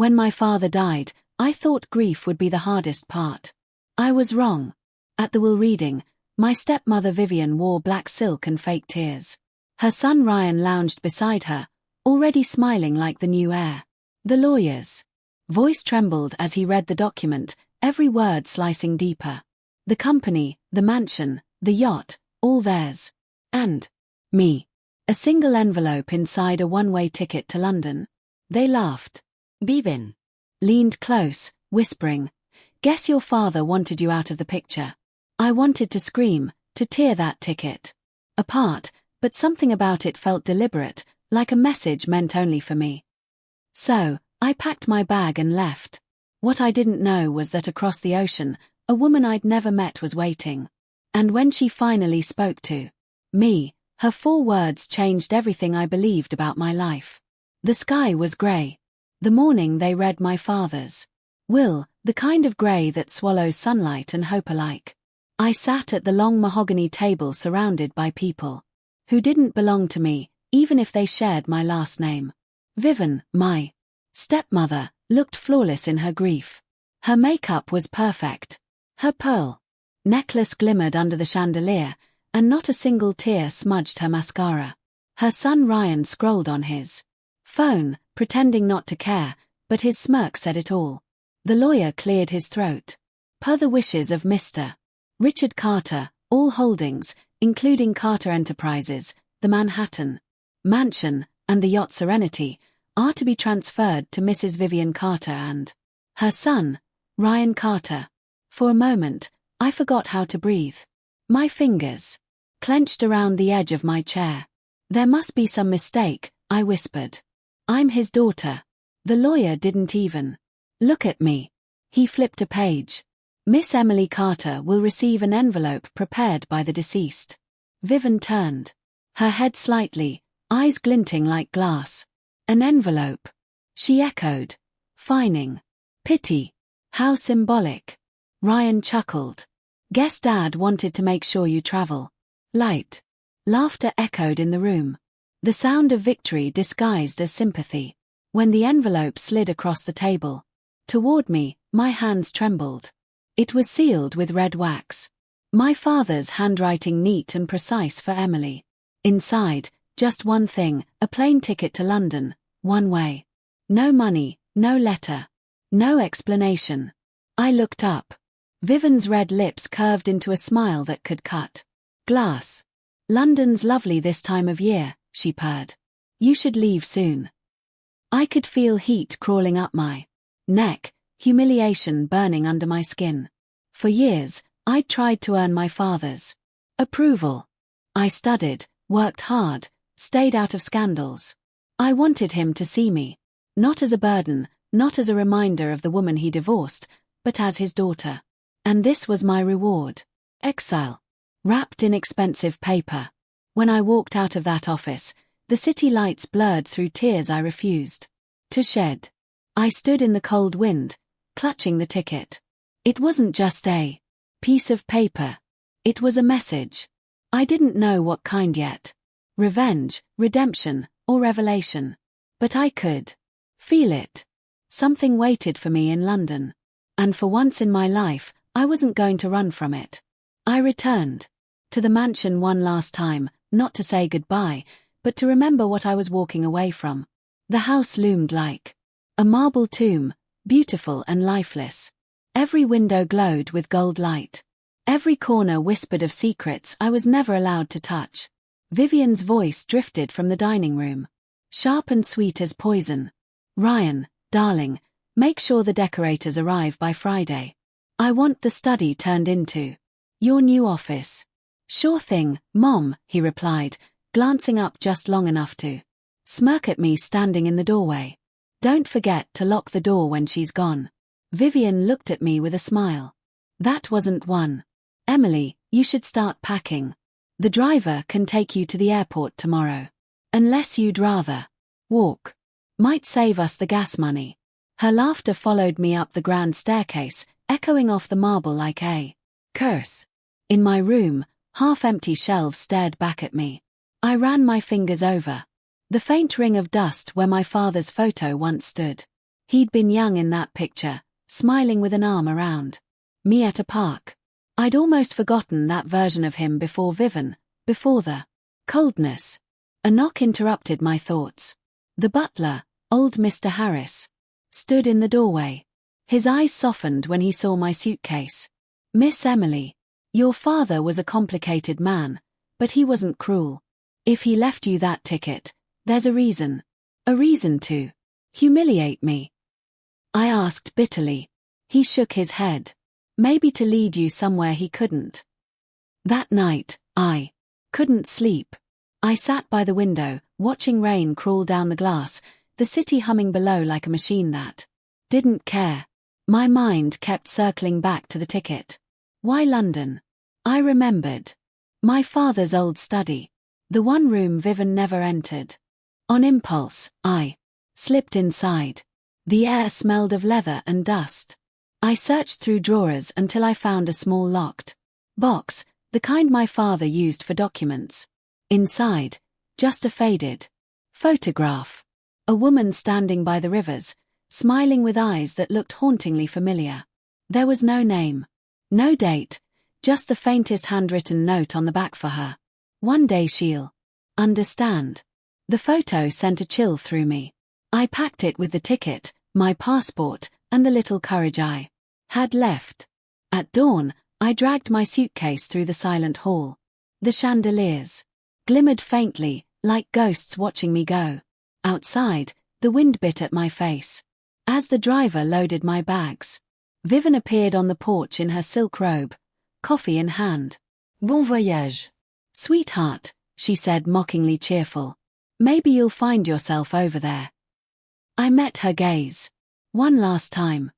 When my father died, I thought grief would be the hardest part. I was wrong. At the will reading, my stepmother Vivien wore black silk and fake tears. Her son Ryan lounged beside her, already smiling like the new heir. The lawyer's voice trembled as he read the document, every word slicing deeper. The company, the mansion, the yacht, all theirs. And me. A single envelope inside a one-way ticket to London. They laughed. Vivien leaned close, whispering, "Guess your father wanted you out of the picture." I wanted to scream, to tear that ticket apart, but something about it felt deliberate, like a message meant only for me. So, I packed my bag and left. What I didn't know was that across the ocean, a woman I'd never met was waiting. And when she finally spoke to me, her 4 words changed everything I believed about my life. The sky was grey. The morning they read my father's will, the kind of grey that swallows sunlight and hope alike. I sat at the long mahogany table surrounded by people who didn't belong to me, even if they shared my last name. Vivien, my stepmother, looked flawless in her grief. Her makeup was perfect. Her pearl necklace glimmered under the chandelier, and not a single tear smudged her mascara. Her son Ryan scrolled on his phone, pretending not to care, but his smirk said it all. The lawyer cleared his throat. Per the wishes of Mr. Richard Carter, all holdings, including Carter Enterprises, the Manhattan mansion, and the yacht Serenity, are to be transferred to Mrs. Vivien Carter and her son, Ryan Carter. For a moment, I forgot how to breathe. My fingers clenched around the edge of my chair. "There must be some mistake," I whispered. "I'm his daughter." The lawyer didn't even look at me. He flipped a page. "Miss Emily Carter will receive an envelope prepared by the deceased." Vivien turned her head slightly, eyes glinting like glass. "An envelope," she echoed, fining. "Pity. How symbolic." Ryan chuckled. "Guess Dad wanted to make sure you travel." Light laughter echoed in the room. The sound of victory disguised as sympathy. When the envelope slid across the table toward me, my hands trembled. It was sealed with red wax. My father's handwriting neat and precise for Emily. Inside, just one thing, a plane ticket to London, one way. No money, no letter, no explanation. I looked up. Vivien's red lips curved into a smile that could cut glass. "London's lovely this time of year," she purred. "You should leave soon." I could feel heat crawling up my neck, humiliation burning under my skin. For years, I'd tried to earn my father's approval. I studied, worked hard, stayed out of scandals. I wanted him to see me, not as a burden, not as a reminder of the woman he divorced, but as his daughter. And this was my reward. Exile. Wrapped in expensive paper. When I walked out of that office, the city lights blurred through tears I refused to shed. I stood in the cold wind, clutching the ticket. It wasn't just a piece of paper. It was a message. I didn't know what kind yet. Revenge, redemption, or revelation. But I could feel it. Something waited for me in London. And for once in my life, I wasn't going to run from it. I returned to the mansion one last time, not to say goodbye, but to remember what I was walking away from. The house loomed like a marble tomb, beautiful and lifeless. Every window glowed with gold light. Every corner whispered of secrets I was never allowed to touch. Vivien's voice drifted from the dining room, sharp and sweet as poison. "Ryan, darling, make sure the decorators arrive by Friday. I want the study turned into your new office." "Sure thing, Mom," he replied, glancing up just long enough to smirk at me standing in the doorway. "Don't forget to lock the door when she's gone." Vivien looked at me with a smile. "That wasn't one. Emily, you should start packing. The driver can take you to the airport tomorrow. Unless you'd rather walk. Might save us the gas money." Her laughter followed me up the grand staircase, echoing off the marble like a curse. In my room, half-empty shelves stared back at me. I ran my fingers over the faint ring of dust where my father's photo once stood. He'd been young in that picture, smiling with an arm around me at a park. I'd almost forgotten that version of him before Vivien, before the coldness. A knock interrupted my thoughts. The butler, old Mr. Harris, stood in the doorway. His eyes softened when he saw my suitcase. "Miss Emily, your father was a complicated man, but he wasn't cruel. If he left you that ticket, there's a reason. A reason to humiliate me." I asked bitterly. He shook his head. "Maybe to lead you somewhere he couldn't." That night, I couldn't sleep. I sat by the window, watching rain crawl down the glass, the city humming below like a machine that didn't care. My mind kept circling back to the ticket. Why London? I remembered. My father's old study. The one room Vivien never entered. On impulse, I slipped inside. The air smelled of leather and dust. I searched through drawers until I found a small locked box, the kind my father used for documents. Inside, just a faded photograph. A woman standing by the rivers, smiling with eyes that looked hauntingly familiar. There was no name, no date, just the faintest handwritten note on the back for her. "One day she'll understand." The photo sent a chill through me. I packed it with the ticket, my passport, and the little courage I had left. At dawn, I dragged my suitcase through the silent hall. The chandeliers glimmered faintly, like ghosts watching me go. Outside, the wind bit at my face. As the driver loaded my bags, Vivien appeared on the porch in her silk robe, coffee in hand. "Bon voyage, sweetheart," she said, mockingly cheerful. "Maybe you'll find yourself over there." I met her gaze. "One last time."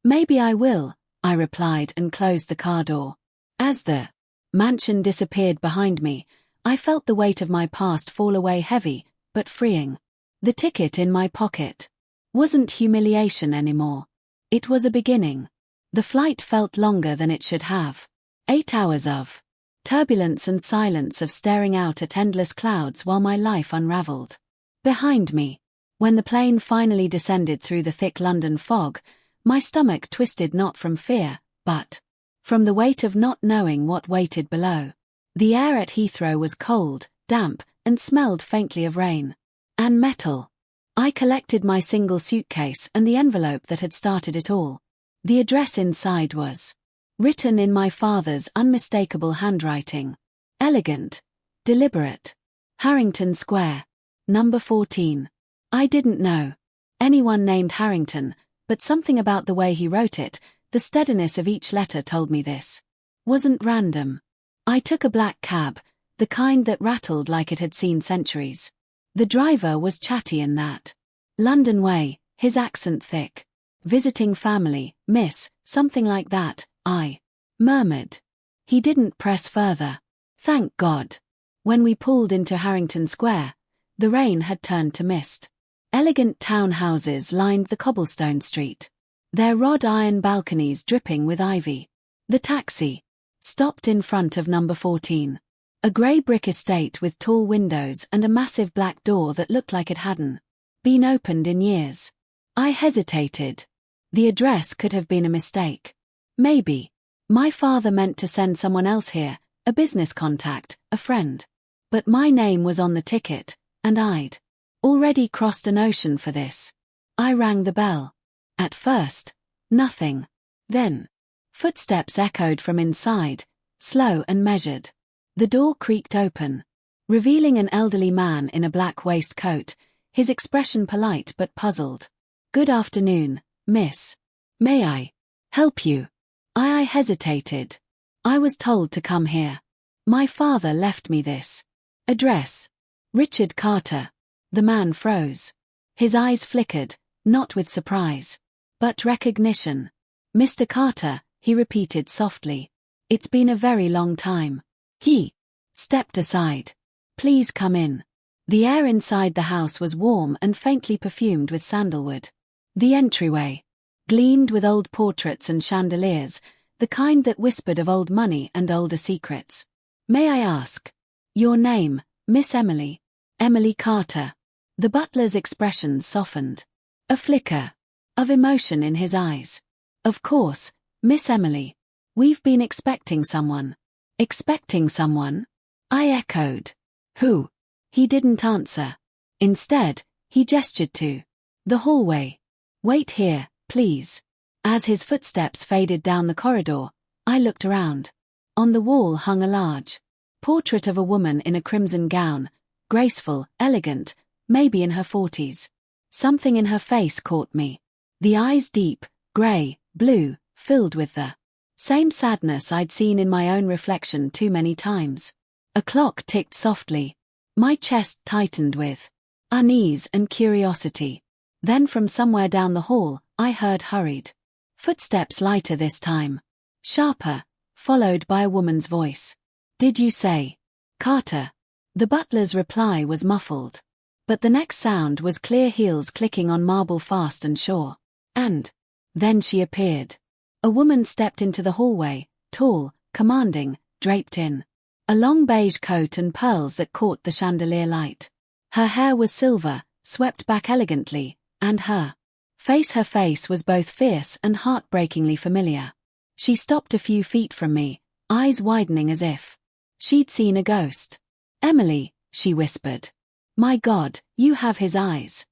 "Maybe I will," I replied and closed the car door. As the mansion disappeared behind me, I felt the weight of my past fall away, heavy, but freeing. The ticket in my pocket wasn't humiliation anymore. It was a beginning. The flight felt longer than it should have. 8 hours of turbulence and silence, of staring out at endless clouds while my life unraveled. Behind me, when the plane finally descended through the thick London fog, my stomach twisted, not from fear, but from the weight of not knowing what waited below. The air at Heathrow was cold, damp, and smelled faintly of rain and metal. I collected my single suitcase and the envelope that had started it all. The address inside was written in my father's unmistakable handwriting. Elegant, deliberate. Harrington Square, number 14. I didn't know anyone named Harrington, but something about the way he wrote it, the steadiness of each letter, told me this wasn't random. I took a black cab, the kind that rattled like it had seen centuries. The driver was chatty in that London way, his accent thick. "Visiting family, miss," something like that, I murmured. He didn't press further. Thank God. When we pulled into Harrington Square, the rain had turned to mist. Elegant townhouses lined the cobblestone street, their wrought iron balconies dripping with ivy. The taxi stopped in front of number 14. A grey brick estate with tall windows and a massive black door that looked like it hadn't been opened in years. I hesitated. The address could have been a mistake. Maybe my father meant to send someone else here, a business contact, a friend. But my name was on the ticket, and I'd already crossed an ocean for this. I rang the bell. At first, nothing. Then, footsteps echoed from inside, slow and measured. The door creaked open, revealing an elderly man in a black waistcoat, his expression polite but puzzled. "Good afternoon, miss. May I help you?" I hesitated. "I was told to come here. My father left me this address." "Richard Carter." The man froze. His eyes flickered, not with surprise, but recognition. "Mr. Carter," he repeated softly. "It's been a very long time." He stepped aside. "Please come in." The air inside the house was warm and faintly perfumed with sandalwood. The entryway gleamed with old portraits and chandeliers, the kind that whispered of old money and older secrets. "May I ask your name, Miss Emily?" "Emily Carter." The butler's expression softened. A flicker. of emotion in his eyes. Of course, Miss Emily. We've been expecting someone. Expecting someone? I echoed. Who? He didn't answer. Instead, he gestured to the hallway. Wait here, please. As his footsteps faded down the corridor, I looked around. On the wall hung a large portrait of a woman in a crimson gown, graceful, elegant, maybe in her 40s. Something in her face caught me. The eyes deep, grey, blue, filled with the same sadness I'd seen in my own reflection too many times. A clock ticked softly. My chest tightened with unease and curiosity. Then from somewhere down the hall, I heard hurried footsteps, lighter this time. Sharper, followed by a woman's voice. Did you say Carter? The butler's reply was muffled. But the next sound was clear heels clicking on marble fast and sure. And then she appeared. A woman stepped into the hallway, tall, commanding, draped in a long beige coat and pearls that caught the chandelier light. Her hair was silver, swept back elegantly, and her face was both fierce and heartbreakingly familiar. She stopped a few feet from me, eyes widening as if she'd seen a ghost. Emily, she whispered. My God, you have his eyes.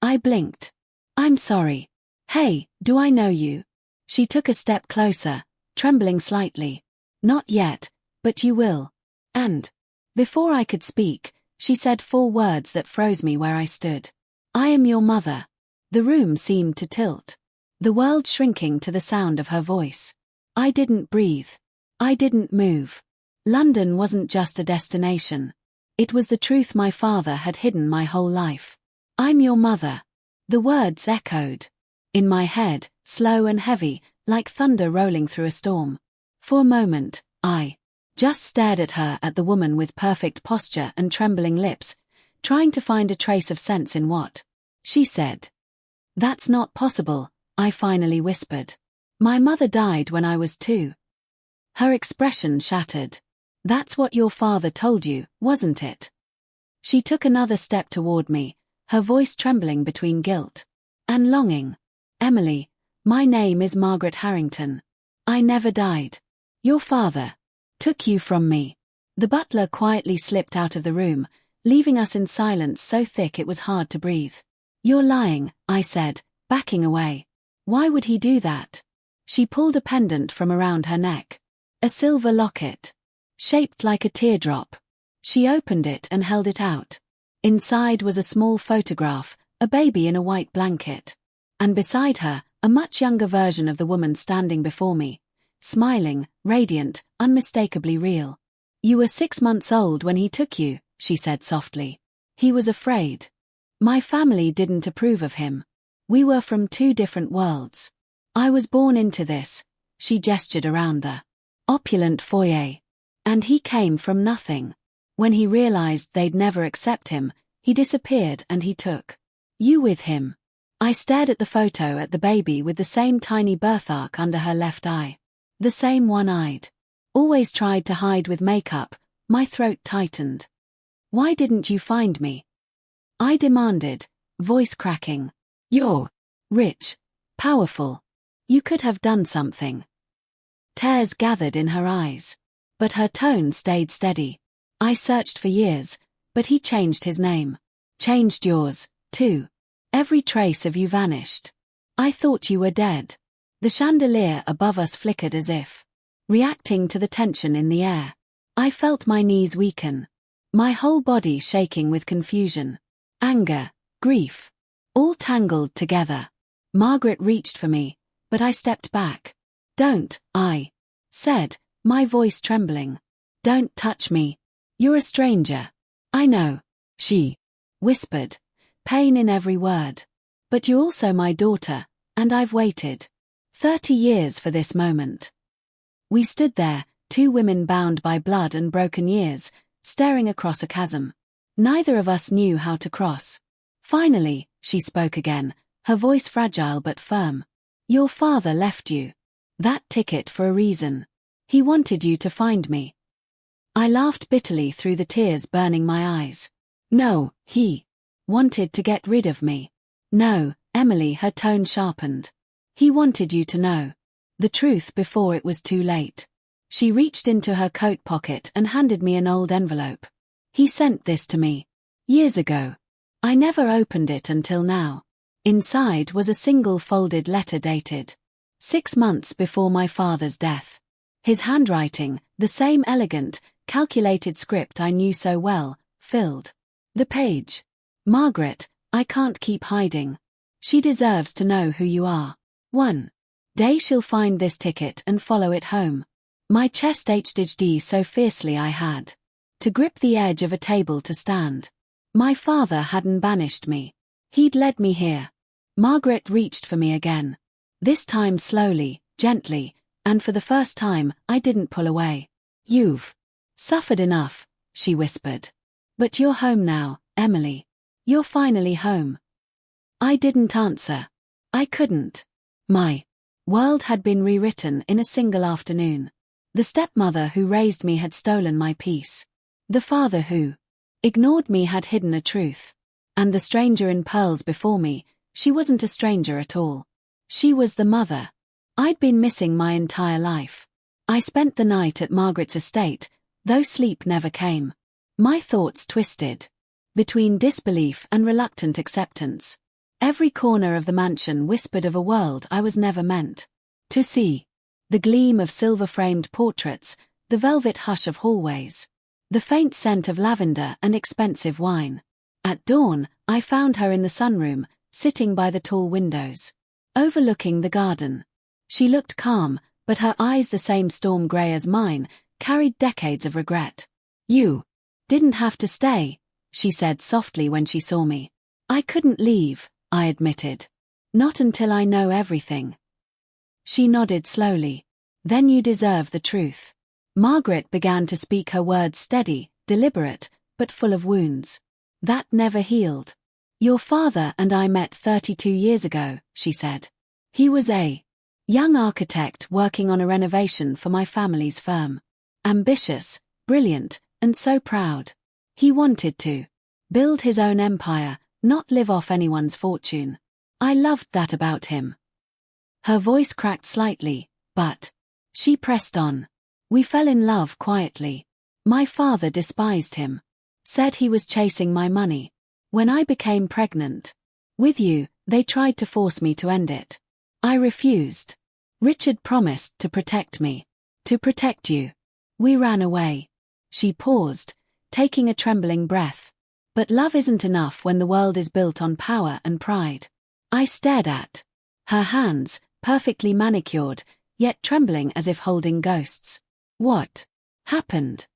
I blinked. I'm sorry. Hey, do I know you? She took a step closer, trembling slightly. Not yet, but you will. And before I could speak, she said 4 words that froze me where I stood. I am your mother. The room seemed to tilt, the world shrinking to the sound of her voice. I didn't breathe. I didn't move. London wasn't just a destination. It was the truth my father had hidden my whole life. I'm your mother. The words echoed in my head, slow and heavy, like thunder rolling through a storm. For a moment, I just stared at her, at the woman with perfect posture and trembling lips, trying to find a trace of sense in what she said. That's not possible, I finally whispered. My mother died when I was 2. Her expression shattered. That's what your father told you, wasn't it? She took another step toward me, her voice trembling between guilt and longing. Emily, my name is Margaret Harrington. I never died. Your father took you from me. The butler quietly slipped out of the room, leaving us in silence so thick it was hard to breathe. You're lying, I said, backing away. Why would he do that? She pulled a pendant from around her neck. A silver locket, shaped like a teardrop. She opened it and held it out. Inside was a small photograph, a baby in a white blanket. And beside her, a much younger version of the woman standing before me, smiling, radiant, unmistakably real. You were 6 months old when he took you, she said softly. He was afraid. My family didn't approve of him. We were from 2 different worlds. I was born into this, she gestured around the opulent foyer. And he came from nothing. When he realized they'd never accept him, he disappeared and he took you with him. I stared at the photo, at the baby with the same tiny birthmark under her left eye. The same one-eyed. Always tried to hide with makeup, my throat tightened. Why didn't you find me? I demanded, voice cracking. You're rich, powerful. You could have done something. Tears gathered in her eyes. But her tone stayed steady. I searched for years, but he changed his name. Changed yours, too. Every trace of you vanished. I thought you were dead. The chandelier above us flickered as if reacting to the tension in the air. I felt my knees weaken. My whole body shaking with confusion. Anger, grief. All tangled together. Margaret reached for me, but I stepped back. Don't, I said, my voice trembling. Don't touch me. You're a stranger. I know, she whispered, pain in every word. But you're also my daughter, and I've waited 30 years for this moment. We stood there, 2 women bound by blood and broken years, staring across a chasm. Neither of us knew how to cross. Finally, she spoke again, her voice fragile but firm. Your father left you that ticket for a reason. He wanted you to find me. I laughed bitterly through the tears burning my eyes. No, he wanted to get rid of me. No, Emily, her tone sharpened. He wanted you to know the truth before it was too late. She reached into her coat pocket and handed me an old envelope. He sent this to me years ago. I never opened it until now. Inside was a single folded letter dated 6 months before my father's death. His handwriting, the same elegant, calculated script I knew so well, filled the page. Margaret, I can't keep hiding. She deserves to know who you are. One day she'll find this ticket and follow it home. My chest HDD so fiercely I had to grip the edge of a table to stand. My father hadn't banished me. He'd led me here. Margaret reached for me again. This time slowly, gently, and for the first time, I didn't pull away. You've suffered enough, she whispered. But you're home now, Emily. You're finally home. I didn't answer. I couldn't. My world had been rewritten in a single afternoon. The stepmother who raised me had stolen my peace. The father who ignored me had hidden a truth. And the stranger in pearls before me, she wasn't a stranger at all. She was the mother I'd been missing my entire life. I spent the night at Margaret's estate, though sleep never came. My thoughts twisted between disbelief and reluctant acceptance. Every corner of the mansion whispered of a world I was never meant to see. The gleam of silver-framed portraits, the velvet hush of hallways, the faint scent of lavender and expensive wine. At dawn, I found her in the sunroom, sitting by the tall windows, overlooking the garden. She looked calm, but her eyes, the same storm grey as mine, carried decades of regret. You didn't have to stay, she said softly when she saw me. I couldn't leave, I admitted. Not until I know everything. She nodded slowly. Then you deserve the truth. Margaret began to speak, her words steady, deliberate, but full of wounds that never healed. Your father and I met 32 years ago, she said. He was a young architect working on a renovation for my family's firm. Ambitious, brilliant, and so proud. He wanted to build his own empire, not live off anyone's fortune. I loved that about him. Her voice cracked slightly, but she pressed on. We fell in love quietly. My father despised him. Said he was chasing my money. When I became pregnant with you, they tried to force me to end it. I refused. Richard promised to protect me. To protect you. We ran away. She paused, taking a trembling breath. But love isn't enough when the world is built on power and pride. I stared at her hands, perfectly manicured, yet trembling as if holding ghosts. What happened?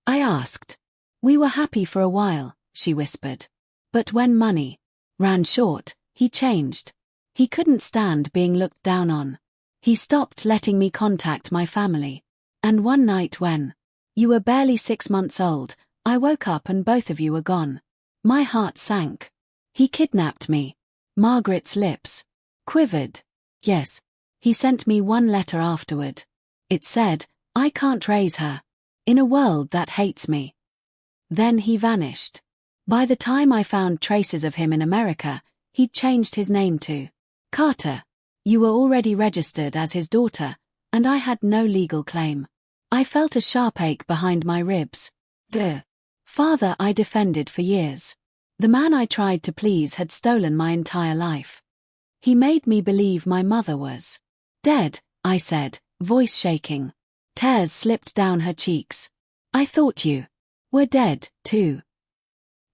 I asked. We were happy for a while, she whispered. But when money ran short, he changed. He couldn't stand being looked down on. He stopped letting me contact my family. And one night when you were barely 6 months old, I woke up and both of you were gone. My heart sank. He kidnapped me. Margaret's lips quivered. Yes. He sent me one letter afterward. It said, I can't raise her in a world that hates me. Then he vanished. By the time I found traces of him in America, he'd changed his name to Carter. You were already registered as his daughter, and I had no legal claim. I felt a sharp ache behind my ribs. The father I defended for years. The man I tried to please had stolen my entire life. He made me believe my mother was dead, I said, voice shaking. Tears slipped down her cheeks. I thought you were dead, too.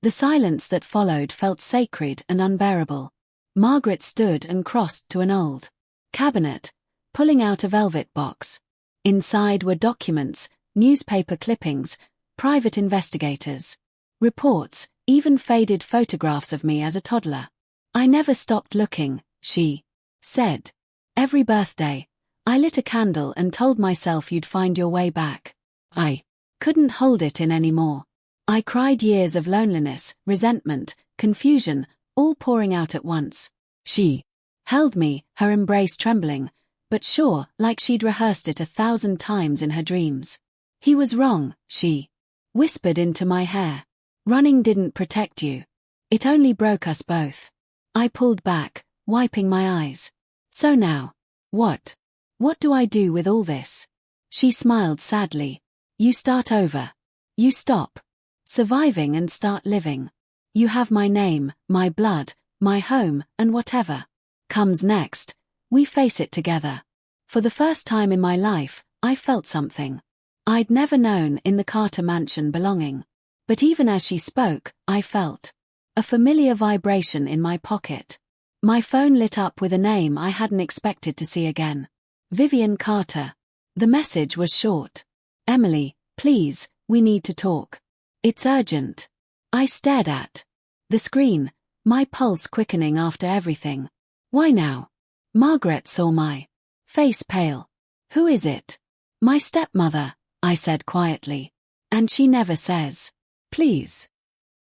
The silence that followed felt sacred and unbearable. Margaret stood and crossed to an old cabinet, pulling out a velvet box. Inside were documents, newspaper clippings, private investigators, reports, even faded photographs of me as a toddler. I never stopped looking, she said. Every birthday, I lit a candle and told myself you'd find your way back. I couldn't hold it in anymore. I cried years of loneliness, resentment, confusion, all pouring out at once. She held me, her embrace trembling, but sure, like she'd rehearsed it 1,000 times in her dreams. He was wrong, she whispered into my hair. Running didn't protect you. It only broke us both. I pulled back, wiping my eyes. So now, what? What do I do with all this? She smiled sadly. You start over. You stop surviving and start living. You have my name, my blood, my home, and whatever comes next, we face it together. For the first time in my life, I felt something I'd never known in the Carter mansion belonging. But even as she spoke, I felt a familiar vibration in my pocket. My phone lit up with a name I hadn't expected to see again. Vivien Carter. The message was short. Emily, please, we need to talk. It's urgent. I stared at the screen, my pulse quickening after everything. Why now? Margaret saw my face pale. Who is it? My stepmother, I said quietly. And she never says, please.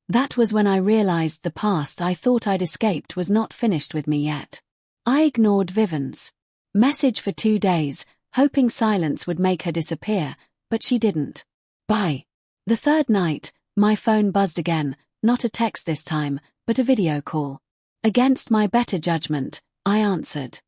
That was when I realized the past I thought I'd escaped was not finished with me yet. I ignored Vivien's message for 2 days, hoping silence would make her disappear, but she didn't. Bye. The third night, my phone buzzed again, not a text this time, but a video call. Against my better judgment, I answered.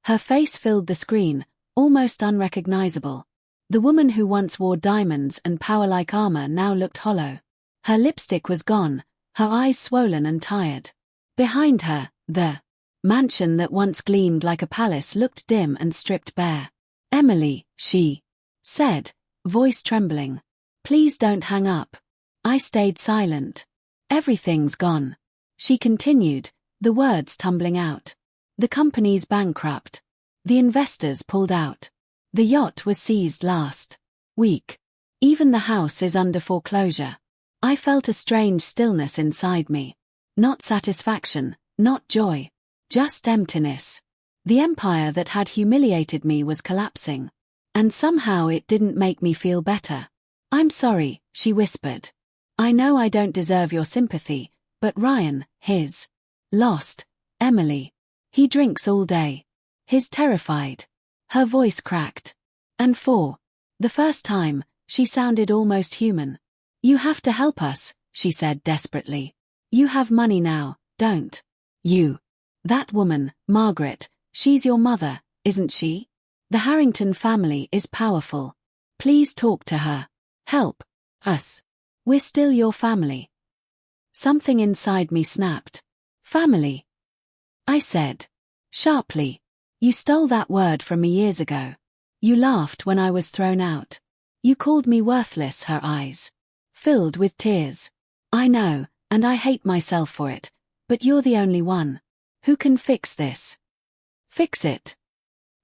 Her face filled the screen, almost unrecognizable. The woman who once wore diamonds and power-like armor now looked hollow. Her lipstick was gone, her eyes swollen and tired. Behind her, the mansion that once gleamed like a palace looked dim and stripped bare. Emily, she said, voice trembling. Please don't hang up. I stayed silent. Everything's gone. She continued, the words tumbling out. The company's bankrupt. The investors pulled out. The yacht was seized last week. Even the house is under foreclosure. I felt a strange stillness inside me. Not satisfaction, not joy. Just emptiness. The empire that had humiliated me was collapsing. And somehow it didn't make me feel better. I'm sorry, she whispered. I know I don't deserve your sympathy, but Ryan, his lost Emily. He drinks all day. He's terrified. Her voice cracked. And for the first time, she sounded almost human. You have to help us, she said desperately. You have money now, don't you? That woman, Margaret, she's your mother, isn't she? The Harrington family is powerful. Please talk to her. Help us. We're still your family. Something inside me snapped. Family. I said. Sharply. You stole that word from me years ago. You laughed when I was thrown out. You called me worthless, her eyes filled with tears. I know, and I hate myself for it, but you're the only one who can fix this. Fix it.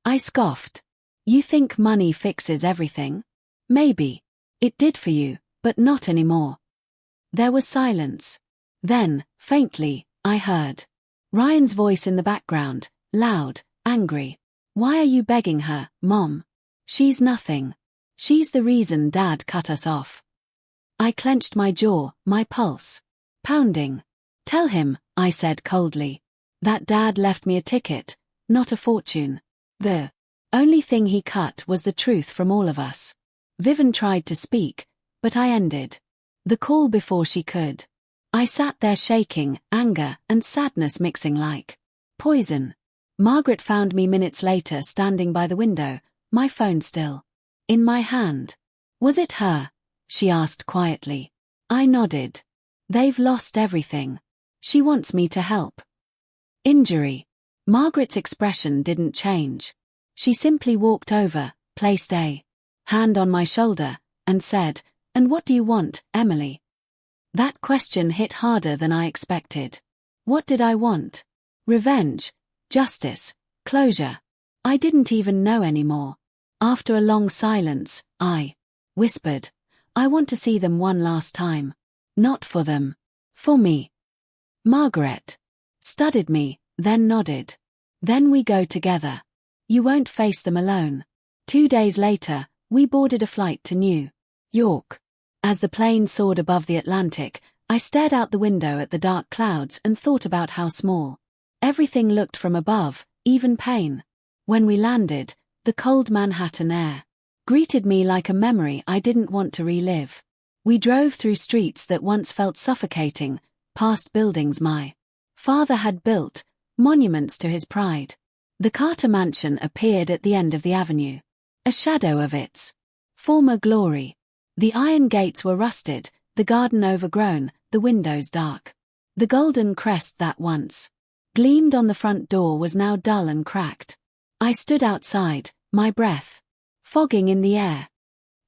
I scoffed. You think money fixes everything? Maybe. It did for you, but not anymore. There was silence. Then, faintly, I heard Ryan's voice in the background, loud, angry. Why are you begging her, Mom? She's nothing. She's the reason Dad cut us off. I clenched my jaw, my pulse pounding. Tell him, I said coldly, that Dad left me a ticket, not a fortune. The only thing he cut was the truth from all of us. Vivien tried to speak, but I ended the call before she could. I sat there shaking, anger and sadness mixing like poison. Margaret found me minutes later standing by the window, my phone still in my hand. Was it her? She asked quietly. I nodded. They've lost everything. She wants me to help. Injury. Margaret's expression didn't change. She simply walked over, placed a hand on my shoulder, and said, And what do you want, Emily? That question hit harder than I expected. What did I want? Revenge, justice, closure. I didn't even know anymore. After a long silence, I whispered, I want to see them one last time. Not for them. For me. Margaret studied me, then nodded. Then we go together. You won't face them alone. 2 days later, we boarded a flight to New York. As the plane soared above the Atlantic, I stared out the window at the dark clouds and thought about how small everything looked from above, even pain. When we landed, the cold Manhattan air greeted me like a memory I didn't want to relive. We drove through streets that once felt suffocating, past buildings my father had built, monuments to his pride. The Carter mansion appeared at the end of the avenue. A shadow of its former glory. The iron gates were rusted, the garden overgrown, the windows dark. The golden crest that once gleamed on the front door was now dull and cracked. I stood outside, my breath fogging in the air.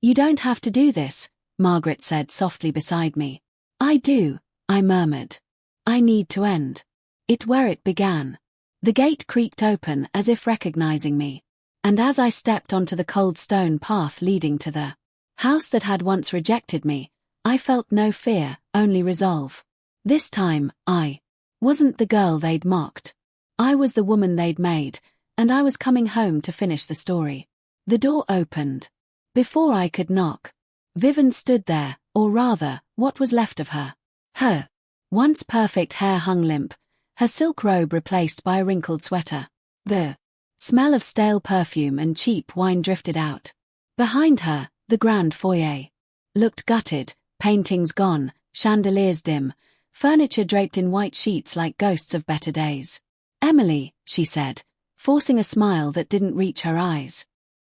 "You don't have to do this," Margaret said softly beside me. "I do," I murmured. "I need to end it where it began." The gate creaked open as if recognizing me, and as I stepped onto the cold stone path leading to the house that had once rejected me, I felt no fear, only resolve. This time, I wasn't the girl they'd mocked. I was the woman they'd made, and I was coming home to finish the story. The door opened. Before I could knock, Vivien stood there, or rather, what was left of her. Her once perfect hair hung limp, her silk robe replaced by a wrinkled sweater. The smell of stale perfume and cheap wine drifted out. Behind her, the grand foyer looked gutted, paintings gone, chandeliers dim, furniture draped in white sheets like ghosts of better days. "Emily," she said, forcing a smile that didn't reach her eyes.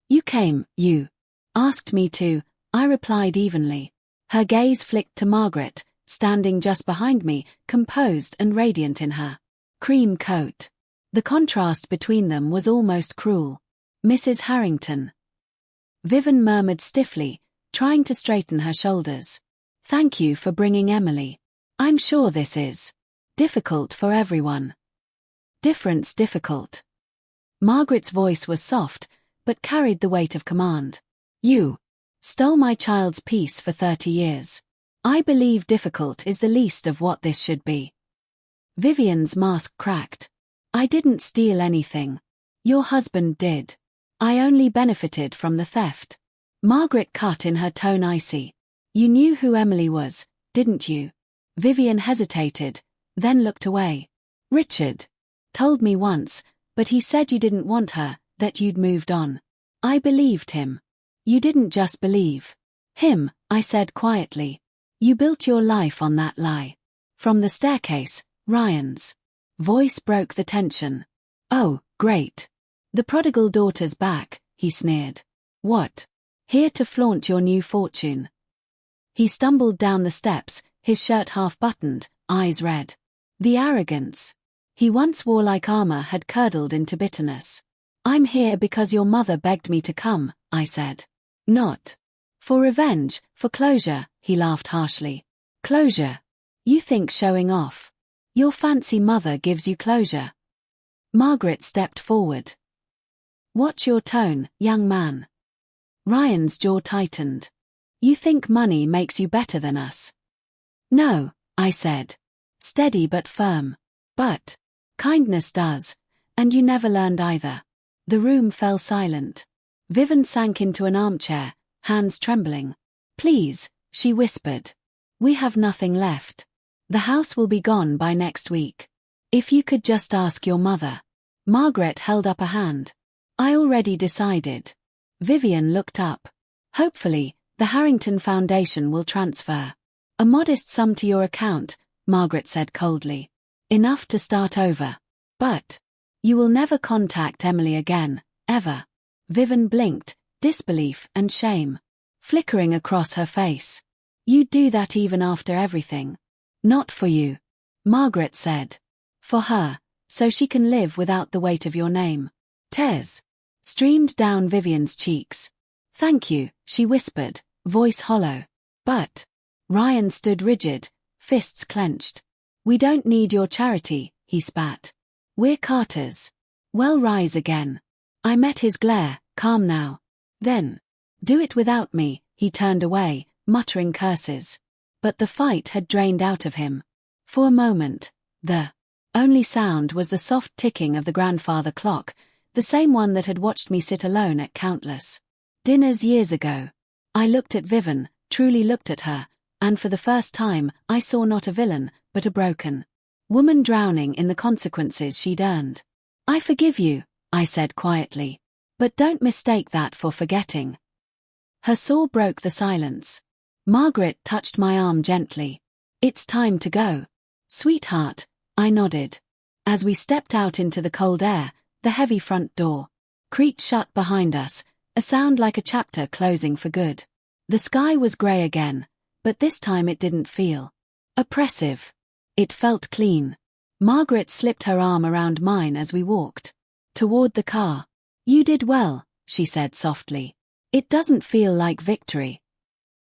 You asked me to," I replied evenly. Her gaze flicked to Margaret, standing just behind me, composed and radiant in her cream coat. The contrast between them was almost cruel. "Mrs. Harrington," Vivien murmured stiffly, trying to straighten her shoulders. "Thank you for bringing Emily. I'm sure this is difficult for everyone." Difficult. Margaret's voice was soft, but carried the weight of command. "You stole my child's peace for 30 years. I believe difficult is the least of what this should be." Vivien's mask cracked. "I didn't steal anything. Your husband did. I only benefited from the theft." Margaret cut in her tone icy. "You knew who Emily was, didn't you?" Vivien hesitated, then looked away. "Richard told me once, but he said you didn't want her, that you'd moved on. I believed him." "You didn't just believe him," I said quietly. "You built your life on that lie." From the staircase, Ryan's voice broke the tension. "Oh, great. The prodigal daughter's back," he sneered. "What? Here to flaunt your new fortune?" He stumbled down the steps, his shirt half-buttoned, eyes red. The arrogance he once wore like armor had curdled into bitterness. "I'm here because your mother begged me to come," I said. "Not for revenge, for closure," he laughed harshly. "Closure? You think showing off your fancy mother gives you closure?" Margaret stepped forward. "Watch your tone, young man." Ryan's jaw tightened. "You think money makes you better than us?" "No," I said. Steady but firm. "But kindness does, and you never learned either." The room fell silent. Vivien sank into an armchair, hands trembling. "Please," she whispered. "We have nothing left. The house will be gone by next week. If you could just ask your mother." Margaret held up a hand. "I already decided." Vivien looked up. "Hopefully, the Harrington Foundation will transfer a modest sum to your account," Margaret said coldly. "Enough to start over. But you will never contact Emily again, ever." Vivien blinked, disbelief and shame flickering across her face. "You'd do that even after everything." "Not for you," Margaret said. "For her, so she can live without the weight of your name." Tears streamed down Vivien's cheeks. "Thank you," she whispered, voice hollow. "But..." Ryan stood rigid, fists clenched. "We don't need your charity," he spat. "We're Carters. Well, rise again." I met his glare, calm now. "Then do it without me." He turned away, muttering curses. But the fight had drained out of him. For a moment, the only sound was the soft ticking of the grandfather clock, the same one that had watched me sit alone at countless dinners years ago. I looked at Vivien, truly looked at her, and for the first time, I saw not a villain, but a broken woman drowning in the consequences she'd earned. "I forgive you," I said quietly. "But don't mistake that for forgetting." Her sob broke the silence. Margaret touched my arm gently. "It's time to go. Sweetheart, I nodded. As we stepped out into the cold air, the heavy front door creaked shut behind us, a sound like a chapter closing for good. The sky was grey again, but this time it didn't feel oppressive. It felt clean. Margaret slipped her arm around mine as we walked toward the car. "You did well," she said softly. "It doesn't feel like victory."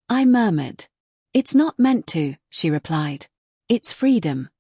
I murmured. "It's not meant to," she replied. "It's freedom."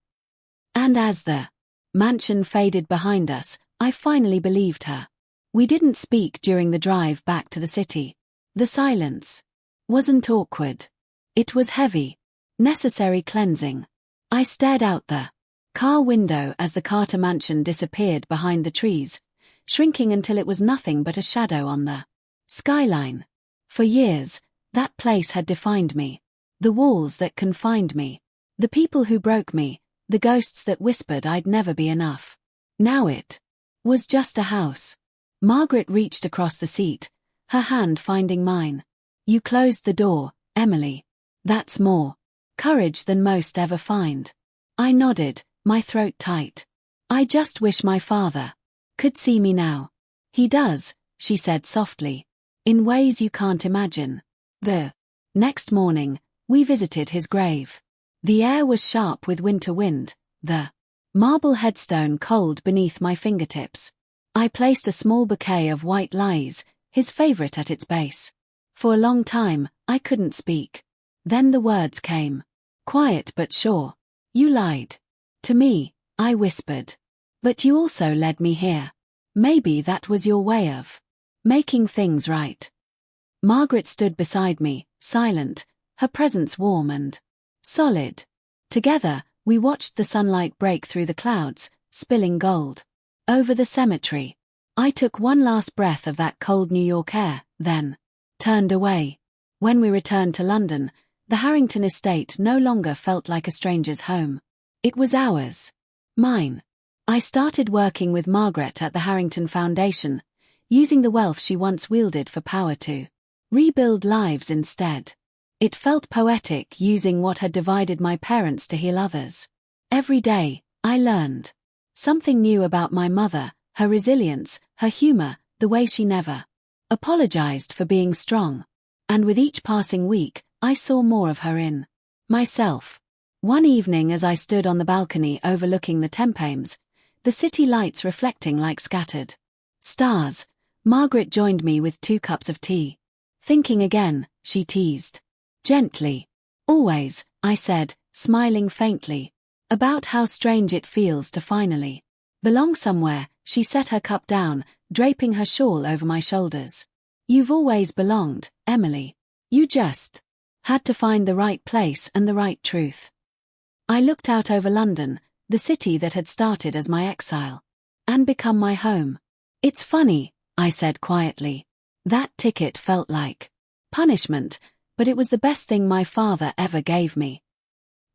And as the mansion faded behind us, I finally believed her. We didn't speak during the drive back to the city. The silence wasn't awkward. It was heavy. Necessary cleansing. I stared out the car window as the Carter mansion disappeared behind the trees, shrinking until it was nothing but a shadow on the skyline. For years, that place had defined me. The walls that confined me. The people who broke me. The ghosts that whispered I'd never be enough. Now it was just a house. Margaret reached across the seat, her hand finding mine. "You closed the door, Emily. That's more courage than most ever find." I nodded, my throat tight. "I just wish my father could see me now." "He does," she said softly. "In ways you can't imagine." The next morning, we visited his grave. The air was sharp with winter wind, the marble headstone cold beneath my fingertips. I placed a small bouquet of white lilies, his favorite, at its base. For a long time, I couldn't speak. Then the words came. Quiet but sure. "You lied to me," I whispered. "But you also led me here. Maybe that was your way of making things right." Margaret stood beside me, silent, her presence warm and solid. Together, we watched the sunlight break through the clouds, spilling gold over the cemetery. I took one last breath of that cold New York air, then turned away. When we returned to London, the Harrington estate no longer felt like a stranger's home. It was ours. Mine. I started working with Margaret at the Harrington Foundation, using the wealth she once wielded for power to rebuild lives instead. It felt poetic, using what had divided my parents to heal others. Every day, I learned something new about my mother, her resilience, her humor, the way she never apologized for being strong. And with each passing week, I saw more of her in myself. One evening, as I stood on the balcony overlooking the Thames, the city lights reflecting like scattered stars, Margaret joined me with 2 cups of tea. "Thinking again," she teased. "Gently." "Always," I said, smiling faintly. "About how strange it feels to finally belong somewhere." She set her cup down, draping her shawl over my shoulders. "You've always belonged, Emily. You just had to find the right place and the right truth." I looked out over London, the city that had started as my exile and become my home. "It's funny," I said quietly. "That ticket felt like punishment, but it was the best thing my father ever gave me."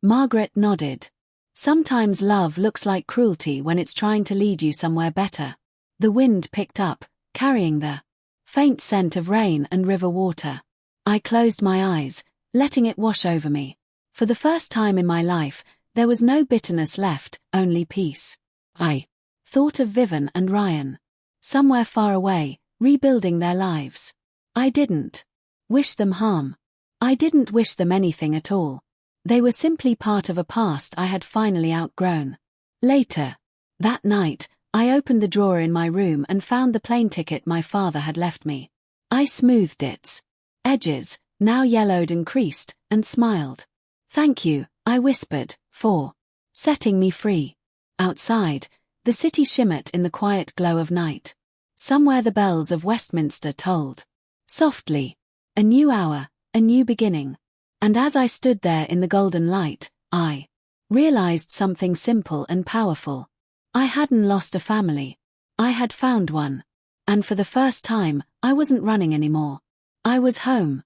Margaret nodded. "Sometimes love looks like cruelty when it's trying to lead you somewhere better." The wind picked up, carrying the faint scent of rain and river water. I closed my eyes, letting it wash over me. For the first time in my life, there was no bitterness left, only peace. I thought of Vivien and Ryan. Somewhere far away, rebuilding their lives. I didn't wish them harm. I didn't wish them anything at all. They were simply part of a past I had finally outgrown. Later that night, I opened the drawer in my room and found the plane ticket my father had left me. I smoothed its edges, now yellowed and creased, and smiled. "Thank you," I whispered, "for setting me free." Outside, the city shimmered in the quiet glow of night. Somewhere the bells of Westminster tolled softly. A new hour, a new beginning. And as I stood there in the golden light, I realized something simple and powerful. I hadn't lost a family. I had found one. And for the first time, I wasn't running anymore. I was home.